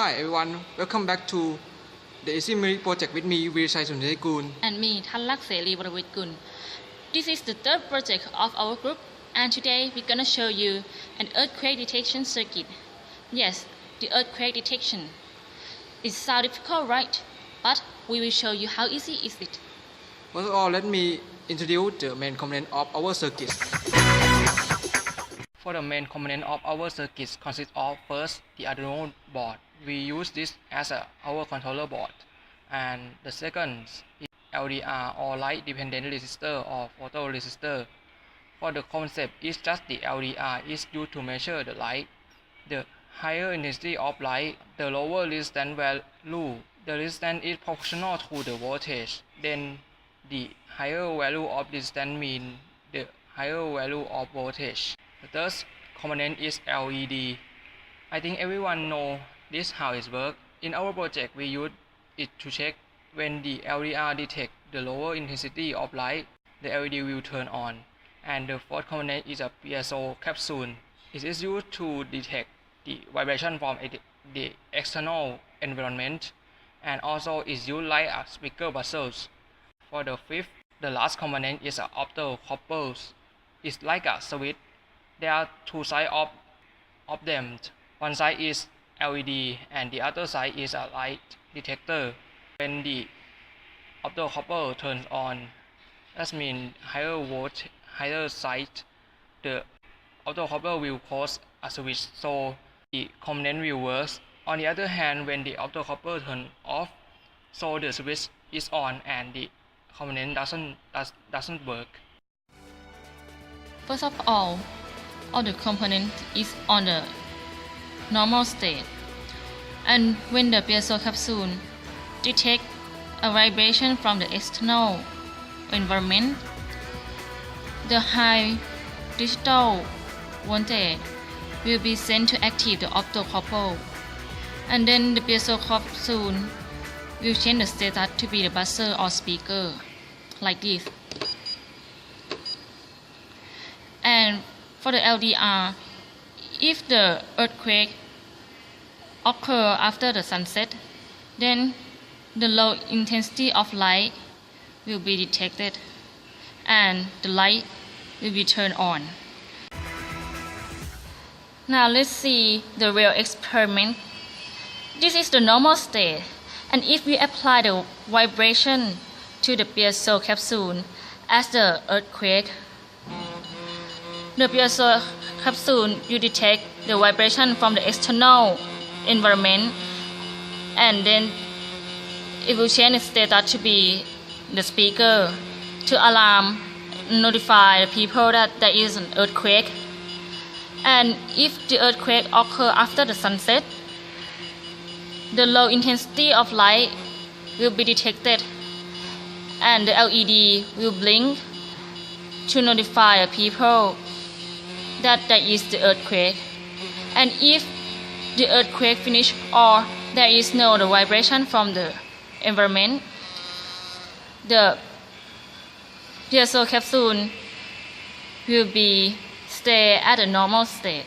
Hi everyone, welcome back to the ECS363 project with me, VII Sirindhorn. And me, Thammasat. This is the third project of our group, and today we're gonna show you an earthquake detection circuit. Yes, the earthquake detection. It sounds difficult, right? But we will show you how easy is it. First of all, let me introduce the main component of our circuit. For the main component of our circuit consists of first the Arduino board. We use this as our controller board. And the second is LDR or light dependent resistor or photoresistor. For the concept is just the LDR is used to measure the light. The higher intensity of light, the lower resistance value. The resistance is proportional to the voltage. Then the higher value of resistance means the higher value of voltage. The third component is LED. I think everyone knows this how it works. In our project, we use it to check when the LDR detects the lower intensity of light, the LED will turn on. And the fourth component is a Piezo capsule. It is used to detect the vibration from the external environment, and also is used like a speaker buzzers. For the fifth, the last component is a Optocouples. It's like a switch. There are two sides of them. One side is LED and the other side is a light detector. When the optocouple turns on, that means higher side, the optocouple will cause a switch, so the component will work. On the other hand, when the optocouple turns off, so the switch is on and the component doesn't work. First of all the component is on the normal state. And when the piezo capsule detects a vibration from the external environment, the high digital voltage will be sent to activate the optocouple, and then the piezo capsule will change the status to be the buzzer or speaker, like this. And for the LDR, if the earthquake occurs after the sunset, then the low intensity of light will be detected and the light will be turned on. Now let's see the real experiment. This is the normal state, and if we apply the vibration to the piezo capsule as the earthquake, the piezo capsule will detect the vibration from the external environment, and then it will change its status to be the speaker to notify the people that there is an earthquake. And if the earthquake occurs after the sunset, the low intensity of light will be detected and the LED will blink to notify the people that there is the earthquake. And if the earthquake finishes or there is no the vibration from the environment, the piezo capsule will be stay at a normal state.